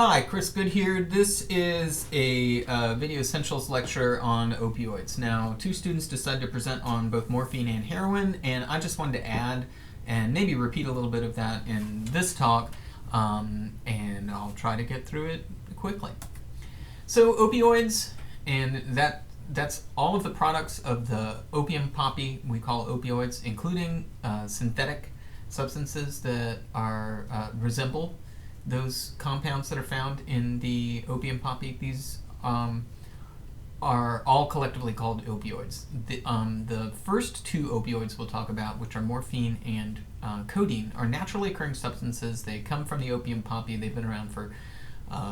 Hi, Chris Good here. This is a video essentials lecture on opioids. Now, two students decided to present on both morphine and heroin, and I just wanted to add and maybe repeat a little bit of that in this talk, and I'll try to get through it quickly. So opioids, and that's all of the products of the opium poppy we call opioids, including synthetic substances that are resemble those compounds that are found in the opium poppy. These are all collectively called opioids. The first two opioids we'll talk about, which are morphine and codeine, are naturally occurring substances. They come from the opium poppy. They've been around for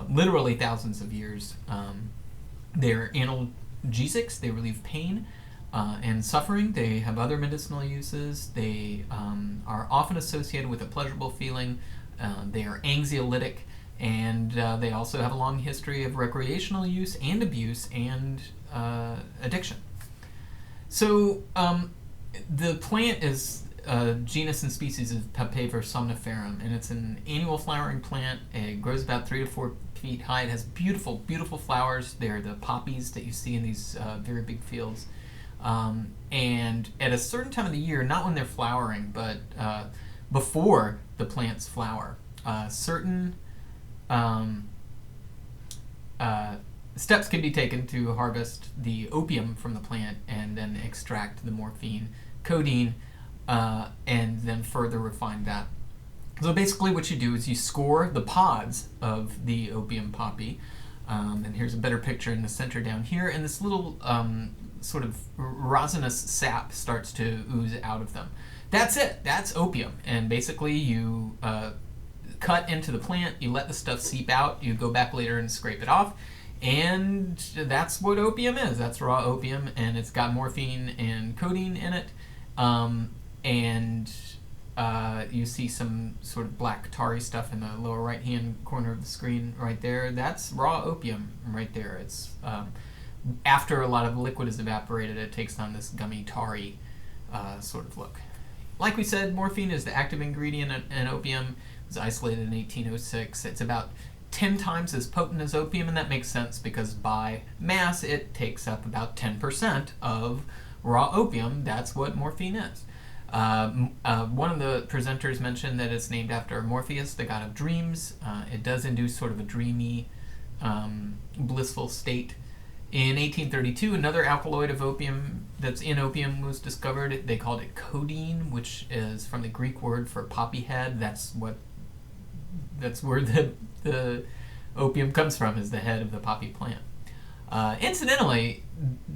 literally thousands of years. They're analgesics. They relieve pain and suffering. They have other medicinal uses. They are often associated with a pleasurable feeling. They are anxiolytic, and they also have a long history of recreational use and abuse and addiction. So the plant is genus and species of Papaver somniferum, and it's an annual flowering plant. It grows about 3 to 4 feet high. It has beautiful, beautiful flowers. They're the poppies that you see in these very big fields. And at a certain time of the year, not when they're flowering, but before the plants flower, certain steps can be taken to harvest the opium from the plant and then extract the morphine, codeine, and then further refine that. So basically what you do is you score the pods of the opium poppy, and here's a better picture in the center down here, and this little sort of resinous sap starts to ooze out of them. That's it. That's opium. And basically you cut into the plant, you let the stuff seep out, you go back later and scrape it off, and that's what opium is. That's raw opium, and it's got morphine and codeine in it. And you see some sort of black tarry stuff in the lower right-hand corner of the screen right there. That's raw opium right there. It's after a lot of liquid is evaporated, it takes on this gummy, tarry sort of look. Like we said, morphine is the active ingredient in opium. It was isolated in 1806. It's about 10 times as potent as opium, and that makes sense because by mass it takes up about 10% of raw opium. That's what morphine is. One of the presenters mentioned that it's named after Morpheus, the god of dreams. It does induce sort of a dreamy, blissful state. In 1832, another alkaloid of opium that's in opium was discovered. They called it codeine, which is from the Greek word for poppy head. That's where the opium comes from, is the head of the poppy plant. Incidentally,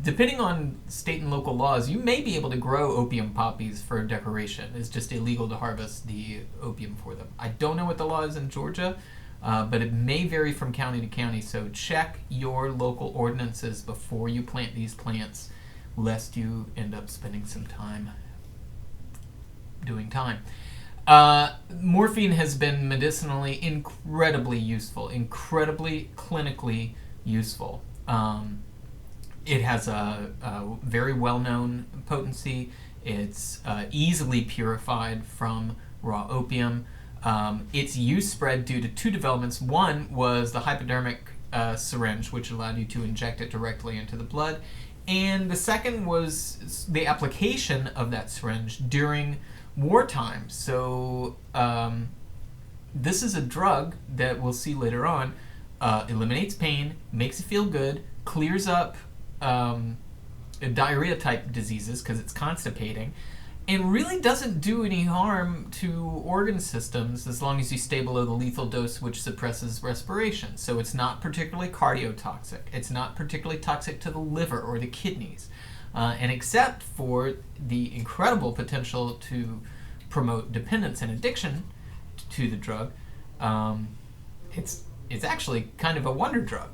depending on state and local laws, you may be able to grow opium poppies for decoration. It's just illegal to harvest the opium for them. I don't know what the law is in Georgia, but it may vary from county to county, so check your local ordinances before you plant these plants, lest you end up spending some time doing time. Morphine has been medicinally incredibly useful, incredibly clinically useful. It has a very well-known potency. It's easily purified from raw opium. Its use spread due to two developments. One was the hypodermic syringe, which allowed you to inject it directly into the blood. And the second was the application of that syringe during wartime. So this is a drug that we'll see later on, eliminates pain, makes you feel good, clears up diarrhea-type diseases because it's constipating, and really doesn't do any harm to organ systems as long as you stay below the lethal dose, which suppresses respiration. So it's not particularly cardiotoxic. It's not particularly toxic to the liver or the kidneys. And except for the incredible potential to promote dependence and addiction to the drug, it's actually kind of a wonder drug.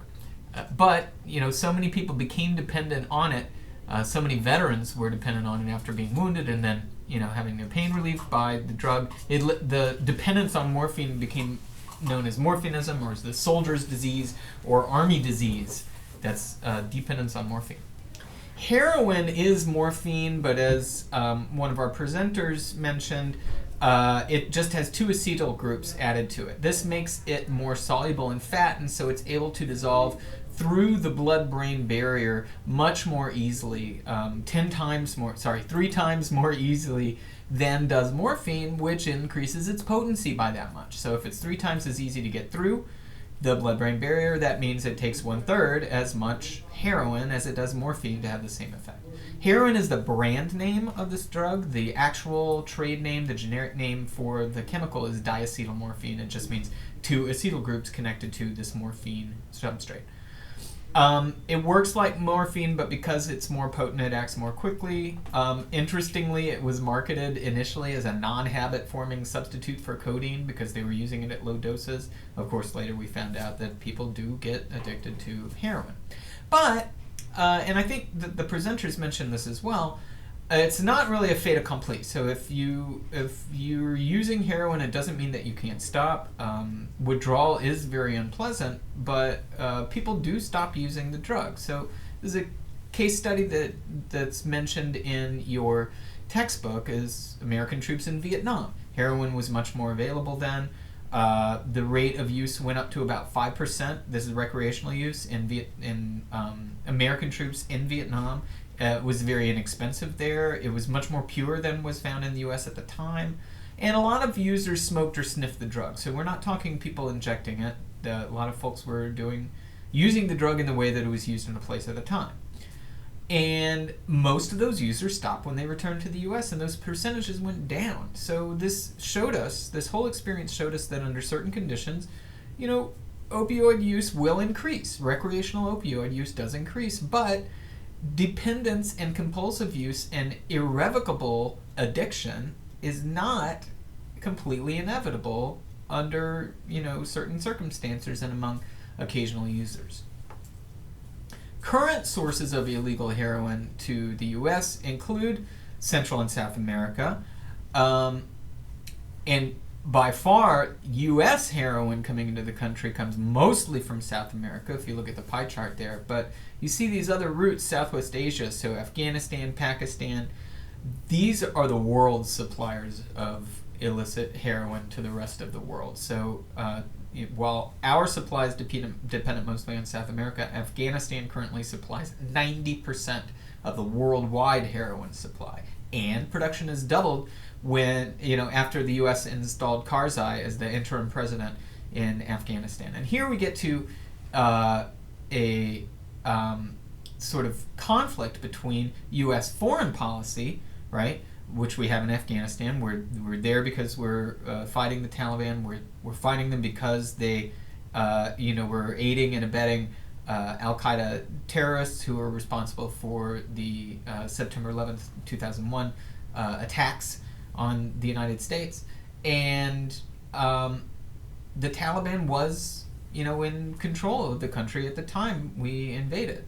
But, so many people became dependent on it. So many veterans were dependent on it after being wounded and then, having their pain relieved by the drug. The dependence on morphine became known as morphinism, or as the soldier's disease or army disease. That's dependence on morphine. Heroin is morphine, but as one of our presenters mentioned, it just has 2 acetyl groups added to it. This makes it more soluble in fat, and so it's able to dissolve through the blood-brain barrier much more easily, 3 times more easily than does morphine, which increases its potency by that much. So if it's 3 times as easy to get through the blood-brain barrier, that means it takes 1/3 as much heroin as it does morphine to have the same effect. Heroin is the brand name of this drug. The actual trade name, the generic name for the chemical, is diacetylmorphine. It just means 2 acetyl groups connected to this morphine substrate. It works like morphine, but because it's more potent, it acts more quickly. Interestingly, it was marketed initially as a non-habit forming substitute for codeine because they were using it at low doses. Of course, later we found out that people do get addicted to heroin. But, and I think the presenters mentioned this as well, it's not really a fait accompli. So if you're using heroin, it doesn't mean that you can't stop. Withdrawal is very unpleasant, but people do stop using the drug. So there's a case study that's mentioned in your textbook is American troops in Vietnam. Heroin was much more available then. The rate of use went up to about 5%. This is recreational use in American troops in Vietnam. It was very inexpensive there. It was much more pure than was found in the U.S. at the time. And a lot of users smoked or sniffed the drug. So we're not talking people injecting it. A lot of folks were using the drug in the way that it was used in a place at the time. And most of those users stopped when they returned to the U.S. and those percentages went down. So this whole experience showed us that under certain conditions, opioid use will increase. Recreational opioid use does increase, but dependence and compulsive use and irrevocable addiction is not completely inevitable under certain circumstances and among occasional users. Current sources of illegal heroin to the U.S. include Central and South America, and by far, U.S. heroin coming into the country comes mostly from South America, if you look at the pie chart there. But you see these other routes, Southwest Asia, so Afghanistan, Pakistan, these are the world's suppliers of illicit heroin to the rest of the world. So while our supply is dependent mostly on South America, Afghanistan currently supplies 90% of the worldwide heroin supply. And production has doubled when, after the U.S. installed Karzai as the interim president in Afghanistan. And here we get to a sort of conflict between U.S. foreign policy, right, which we have in Afghanistan. We're there because we're fighting the Taliban. We're fighting them because they, were aiding and abetting Al-Qaeda terrorists who were responsible for the September 11th, 2001 attacks on the United States. And the Taliban was, in control of the country at the time we invaded.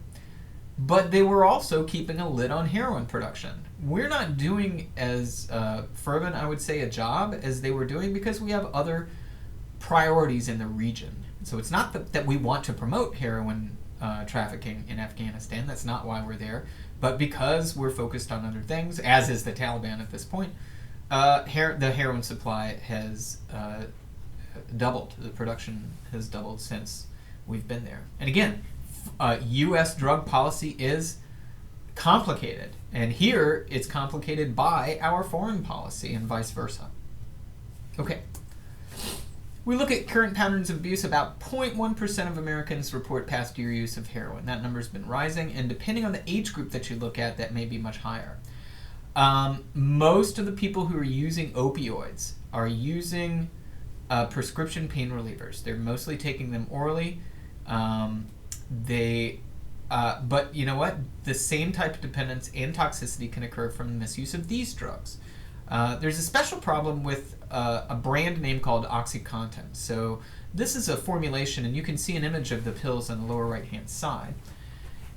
But they were also keeping a lid on heroin production. We're not doing as fervent, I would say, a job as they were doing because we have other priorities in the region. So it's not that we want to promote heroin trafficking in Afghanistan. That's not why we're there. But because we're focused on other things, as is the Taliban at this point, the heroin supply has doubled. The production has doubled since we've been there. And again, U.S. drug policy is complicated. And here, it's complicated by our foreign policy and vice versa. Okay. We look at current patterns of abuse. About 0.1% of Americans report past year use of heroin. That number's been rising, and depending on the age group that you look at, that may be much higher. Most of the people who are using opioids are using prescription pain relievers. They're mostly taking them orally. But you know what? The same type of dependence and toxicity can occur from the misuse of these drugs. There's a special problem with a brand name called OxyContin. So this is a formulation, and you can see an image of the pills on the lower right-hand side.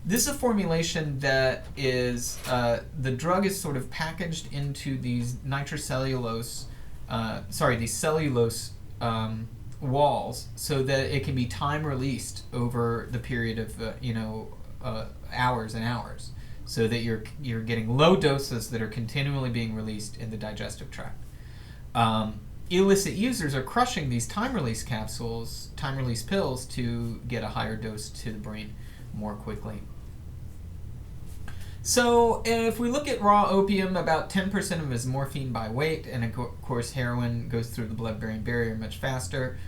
This is a formulation that is, the drug is sort of packaged into these cellulose walls so that it can be time released over the period of hours and hours, so that you're getting low doses that are continually being released in the digestive tract. Illicit users are crushing these time-release capsules, time-release pills, to get a higher dose to the brain more quickly. So if we look at raw opium, about 10% of it is morphine by weight, and of course heroin goes through the blood-brain barrier much faster.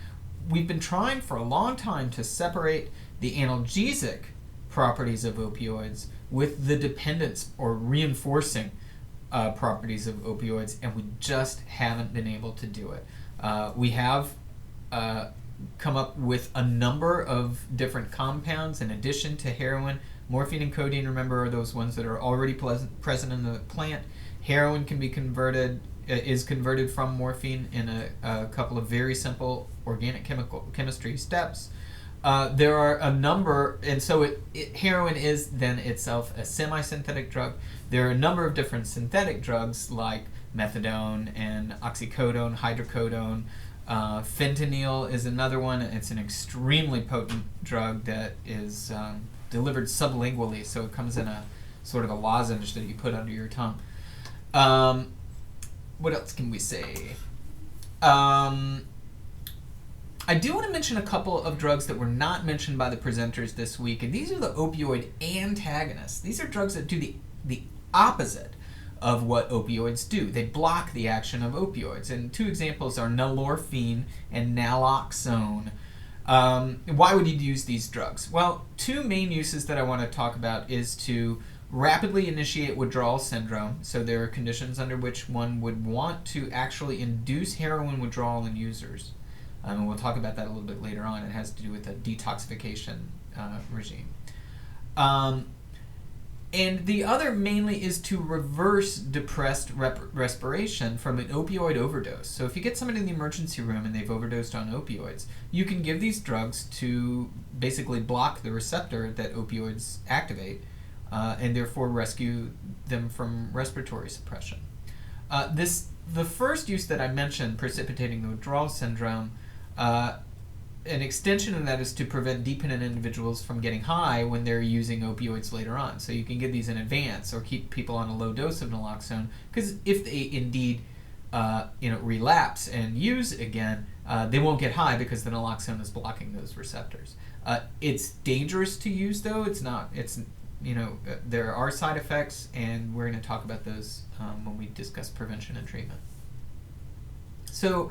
We've been trying for a long time to separate the analgesic properties of opioids with the dependence or reinforcing properties of opioids, and we just haven't been able to do it. We have come up with a number of different compounds in addition to heroin. Morphine and codeine, remember, are those ones that are already present in the plant. Heroin can be is converted from morphine in a couple of very simple organic chemistry steps. There are a number, and so heroin is then itself a semi-synthetic drug. There are a number of different synthetic drugs like methadone and oxycodone, hydrocodone. Fentanyl is another one. It's an extremely potent drug that is delivered sublingually, so it comes in a sort of a lozenge that you put under your tongue. What else can we say? I do want to mention a couple of drugs that were not mentioned by the presenters this week, and these are the opioid antagonists. These are drugs that do the opposite of what opioids do. They block the action of opioids, and two examples are nalorphine and naloxone. Why would you use these drugs? Well, two main uses that I want to talk about is to rapidly initiate withdrawal syndrome. So there are conditions under which one would want to actually induce heroin withdrawal in users. And we'll talk about that a little bit later on. It has to do with a detoxification regime. And the other mainly is to reverse depressed respiration from an opioid overdose. So if you get somebody in the emergency room and they've overdosed on opioids, you can give these drugs to basically block the receptor that opioids activate and therefore rescue them from respiratory suppression. The first use that I mentioned, precipitating the withdrawal syndrome, an extension of that is to prevent dependent individuals from getting high when they're using opioids later on. So you can give these in advance or keep people on a low dose of naloxone, because if they indeed relapse and use again, they won't get high because the naloxone is blocking those receptors. It's dangerous to use, though. There are side effects, and we're going to talk about those when we discuss prevention and treatment. So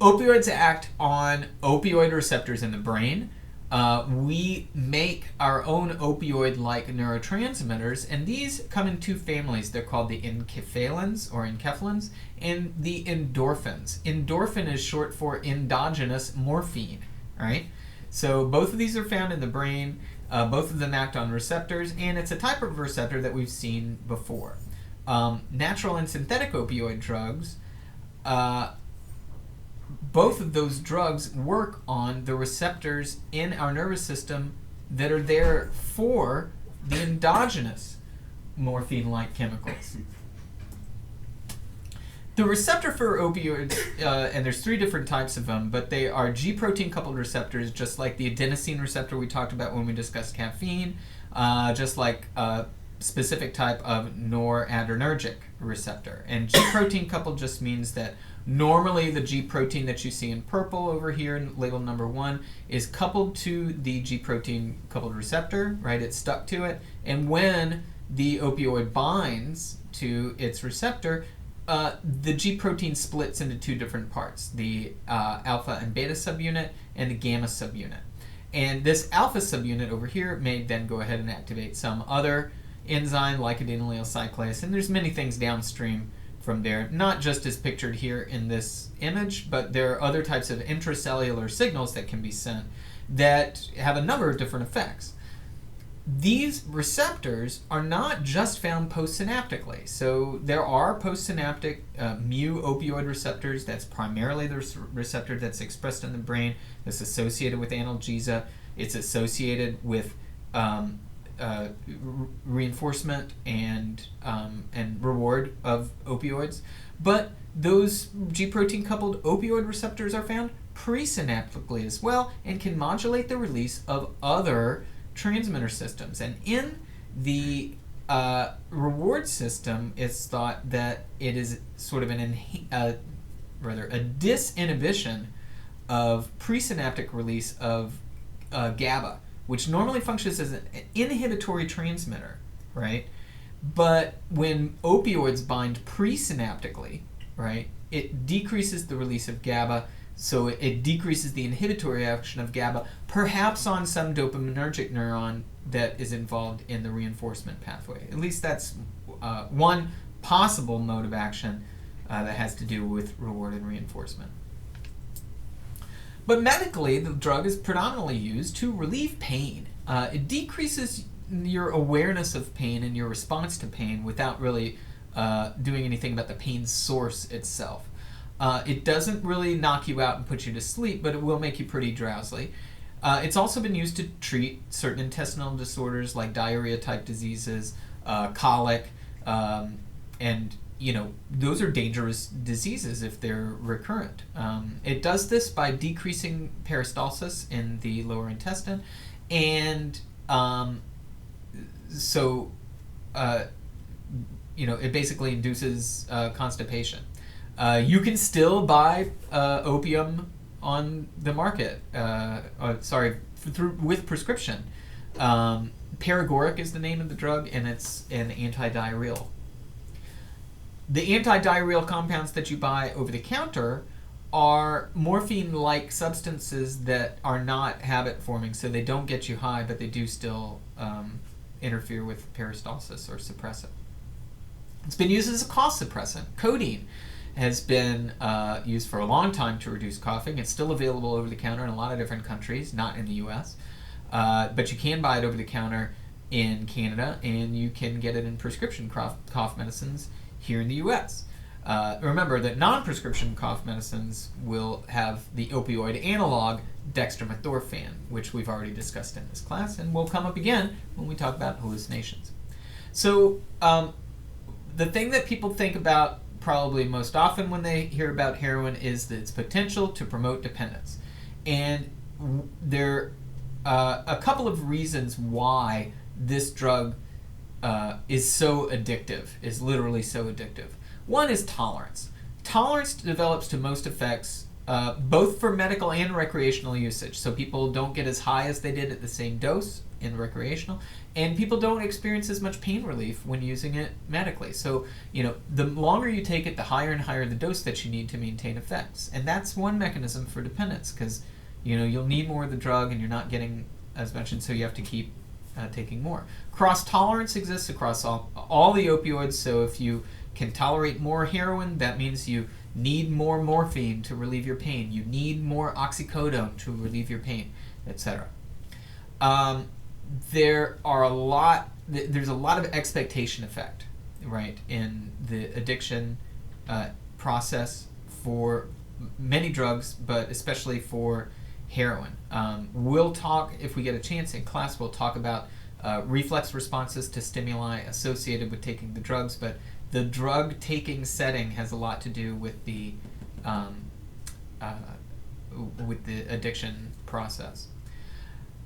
opioids act on opioid receptors in the brain. We make our own opioid-like neurotransmitters, and these come in two families. They're called the enkephalins and the endorphins. Endorphin is short for endogenous morphine, right? So both of these are found in the brain. Both of them act on receptors, and it's a type of receptor that we've seen before. Natural and synthetic opioid drugs, both of those drugs work on the receptors in our nervous system that are there for the endogenous morphine-like chemicals. The receptor for opioids, and there's three different types of them, but they are G-protein coupled receptors, just like the adenosine receptor we talked about when we discussed caffeine, just like a specific type of noradrenergic receptor. And G-protein coupled just means that normally the G-protein that you see in purple over here in label number 1 is coupled to the G-protein coupled receptor, right? It's stuck to it. And when the opioid binds to its receptor, the G-protein splits into two different parts, the alpha and beta subunit and the gamma subunit. And this alpha subunit over here may then go ahead and activate some other enzyme like adenylyl cyclase, and there's many things downstream from there, not just as pictured here in this image, but there are other types of intracellular signals that can be sent that have a number of different effects. These receptors are not just found postsynaptically. So there are postsynaptic mu opioid receptors. That's primarily the receptor that's expressed in the brain, that's associated with analgesia. It's associated with reinforcement and reward of opioids. But those G-protein coupled opioid receptors are found presynaptically as well and can modulate the release of other transmitter systems. And in the reward system, it's thought that it is sort of an disinhibition of presynaptic release of GABA, which normally functions as an inhibitory transmitter, right? But when opioids bind presynaptically, right, it decreases the release of GABA, so it decreases the inhibitory action of GABA, perhaps on some dopaminergic neuron that is involved in the reinforcement pathway. At least that's one possible mode of action that has to do with reward and reinforcement. But medically, the drug is predominantly used to relieve pain. It decreases your awareness of pain and your response to pain without really doing anything about the pain source itself. It doesn't really knock you out and put you to sleep, but it will make you pretty drowsy. It's also been used to treat certain intestinal disorders like diarrhea-type diseases, colic, and those are dangerous diseases if they're recurrent. It does this by decreasing peristalsis in the lower intestine, and it basically induces constipation. You can still buy opium on the market. With prescription. Paregoric is the name of the drug, and it's an anti-diarrheal. The anti-diarrheal compounds that you buy over the counter are morphine-like substances that are not habit-forming, so they don't get you high, but they do still interfere with peristalsis or suppress it. It's been used as a cough suppressant. Codeine has been used for a long time to reduce coughing. It's still available over the counter in a lot of different countries, not in the U.S., but you can buy it over the counter in Canada, and you can get it in prescription cough medicines here in the U.S. Remember that non-prescription cough medicines will have the opioid analog dextromethorphan, which we've already discussed in this class, and will come up again when we talk about hallucinations. So the thing that people think about probably most often when they hear about heroin is its potential to promote dependence. And there are a couple of reasons why this drug is so addictive, is literally so addictive. One is tolerance. Tolerance develops to most effects, both for medical and recreational usage. So people don't get as high as they did at the same dose in recreational, and people don't experience as much pain relief when using it medically. So, the longer you take it, the higher and higher the dose that you need to maintain effects. And that's one mechanism for dependence, because, you'll need more of the drug and you're not getting as much, and so you have to keep taking more. Cross-tolerance exists across all the opioids, so if you can tolerate more heroin, that means you need more morphine to relieve your pain. You need more oxycodone to relieve your pain, etc. There's a lot of expectation effect, right, in the addiction process for many drugs, but especially for heroin. We'll talk, if we get a chance in class, we'll talk about reflex responses to stimuli associated with taking the drugs, but the drug taking setting has a lot to do with the addiction process.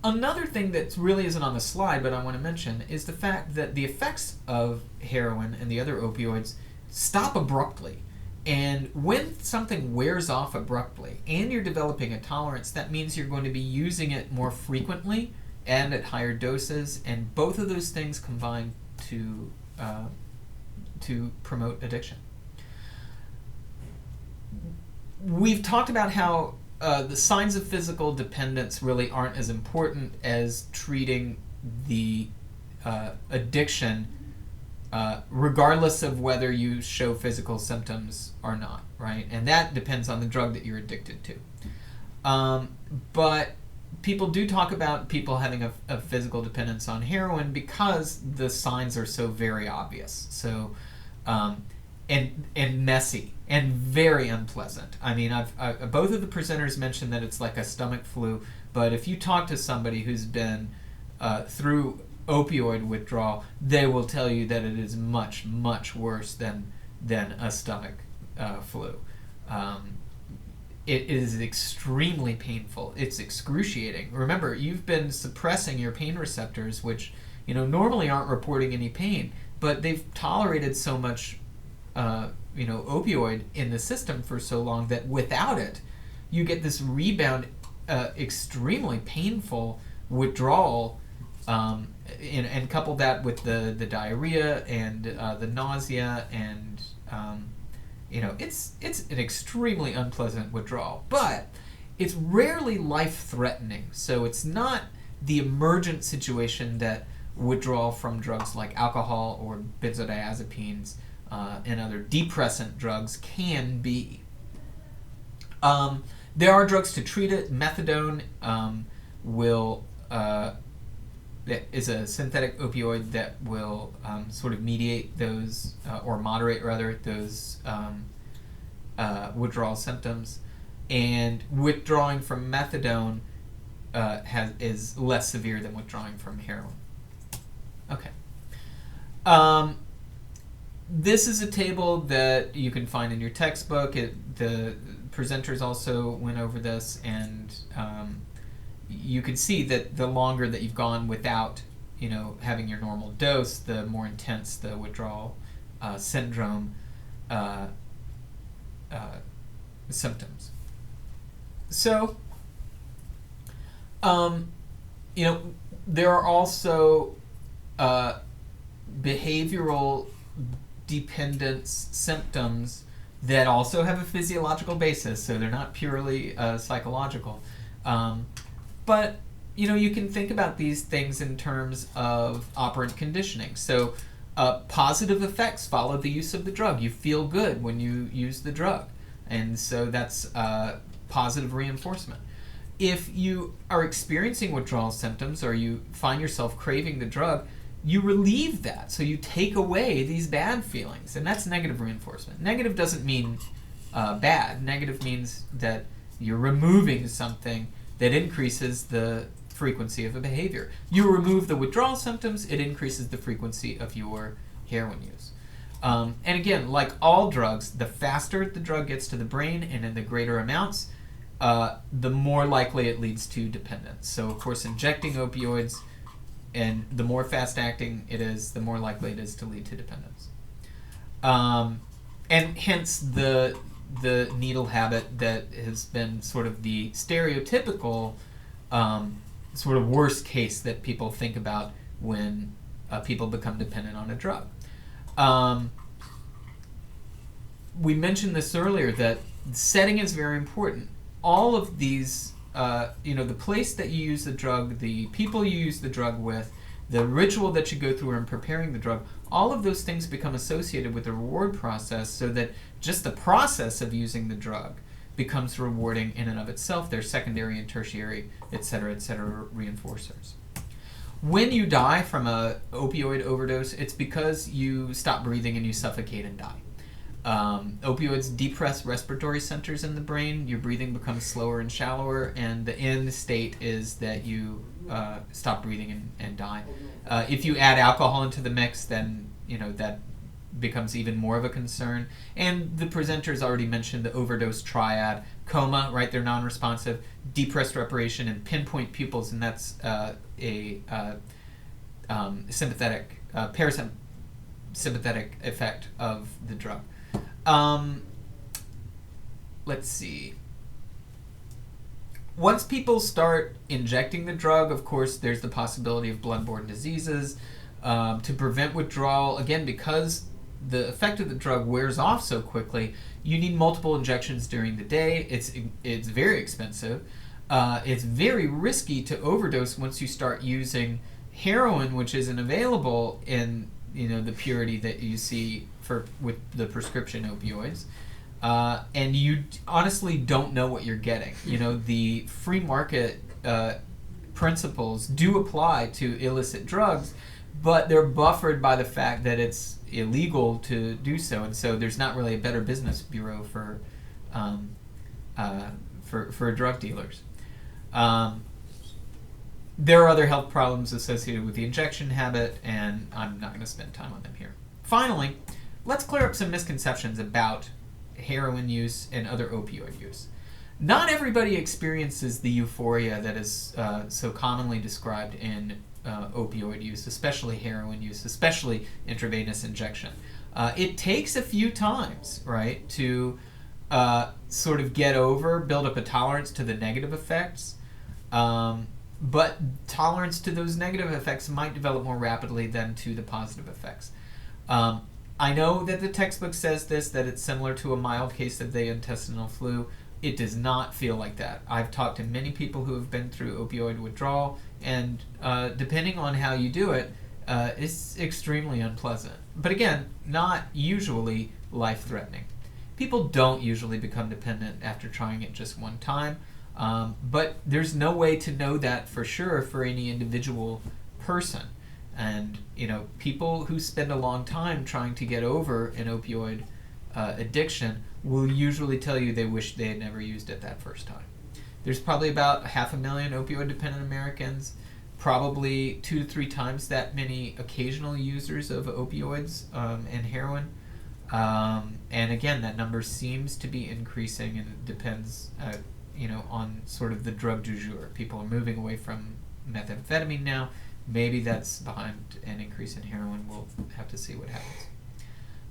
Another thing that really isn't on the slide, but I want to mention, is the fact that the effects of heroin and the other opioids stop abruptly. And when something wears off abruptly and you're developing a tolerance, that means you're going to be using it more frequently and at higher doses, and both of those things combine to promote addiction. We've talked about how the signs of physical dependence really aren't as important as treating the addiction regardless of whether you show physical symptoms or not, right? And that depends on the drug that you're addicted to. But people do talk about people having a physical dependence on heroin because the signs are so very obvious. So, and messy and very unpleasant. I mean, both of the presenters mentioned that it's like a stomach flu, but if you talk to somebody who's been through opioid withdrawal, they will tell you that it is much, much worse than a stomach flu. It is extremely painful. It's excruciating. Remember, you've been suppressing your pain receptors, which normally aren't reporting any pain, but they've tolerated so much opioid in the system for so long that without it, you get this rebound, extremely painful withdrawal, and couple that with the diarrhea and the nausea, and it's an extremely unpleasant withdrawal, but it's rarely life-threatening. So it's not the emergent situation that withdrawal from drugs like alcohol or benzodiazepines and other depressant drugs can be. There are drugs to treat it. Methadone that is a synthetic opioid that will sort of mediate those, or moderate rather, those withdrawal symptoms. And withdrawing from methadone is less severe than withdrawing from heroin. Okay. This is a table that you can find in your textbook. The presenters also went over this, and you can see that the longer that you've gone without, having your normal dose, the more intense the withdrawal syndrome symptoms. So, there are also behavioral dependence symptoms that also have a physiological basis, so they're not purely psychological. But you can think about these things in terms of operant conditioning. So positive effects follow the use of the drug. You feel good when you use the drug, and so that's positive reinforcement. If you are experiencing withdrawal symptoms or you find yourself craving the drug, you relieve that. So you take away these bad feelings, and that's negative reinforcement. Negative doesn't mean bad. Negative means that you're removing something that increases the frequency of a behavior. You remove the withdrawal symptoms, it increases the frequency of your heroin use. And again, like all drugs, the faster the drug gets to the brain and in the greater amounts, the more likely it leads to dependence. So, of course, injecting opioids, and the more fast-acting it is, the more likely it is to lead to dependence. And hence the needle habit that has been sort of the stereotypical sort of worst case that people think about when people become dependent on a drug. We mentioned this earlier, that setting is very important. All of these, the place that you use the drug, the people you use the drug with, the ritual that you go through in preparing the drug, all of those things become associated with the reward process, so that just the process of using the drug becomes rewarding in and of itself. They're secondary and tertiary, et cetera, reinforcers. When you die from a opioid overdose, it's because you stop breathing and you suffocate and die. Opioids depress respiratory centers in the brain. Your breathing becomes slower and shallower, and the end state is that you stop breathing and die. If you add alcohol into the mix, then that becomes even more of a concern. And the presenters already mentioned the overdose triad: coma, right? They're non-responsive; depressed respiration; and pinpoint pupils, and that's sympathetic, parasympathetic effect of the drug. Let's see. Once people start injecting the drug, of course, there's the possibility of blood-borne diseases. To prevent withdrawal, again, because the effect of the drug wears off so quickly, you need multiple injections during the day. It's very expensive. It's very risky to overdose once you start using heroin, which isn't available in the purity that you see with the prescription opioids. And you honestly don't know what you're getting. The free market principles do apply to illicit drugs, but they're buffered by the fact that it's illegal to do so, and so there's not really a Better Business Bureau for drug dealers. There are other health problems associated with the injection habit, and I'm not going to spend time on them here. Finally, let's clear up some misconceptions about heroin use and other opioid use. Not everybody experiences the euphoria that is so commonly described in opioid use, especially heroin use, especially intravenous injection. It takes a few times, right, to sort of build up a tolerance to the negative effects. But tolerance to those negative effects might develop more rapidly than to the positive effects. I know that the textbook says this, that it's similar to a mild case of the intestinal flu. It does not feel like that. I've talked to many people who have been through opioid withdrawal, and depending on how you do it, it's extremely unpleasant. But again, not usually life-threatening. People don't usually become dependent after trying it just one time, but there's no way to know that for sure for any individual person. And people who spend a long time trying to get over an opioid addiction will usually tell you they wish they had never used it that first time. There's probably about 500,000 opioid-dependent Americans, probably 2 to 3 times that many occasional users of opioids and heroin. And again, that number seems to be increasing, and it depends, on sort of the drug du jour. People are moving away from methamphetamine now. Maybe that's behind an increase in heroin. We'll have to see what happens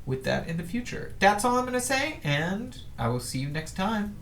with that in the future. That's all I'm going to say, and I will see you next time.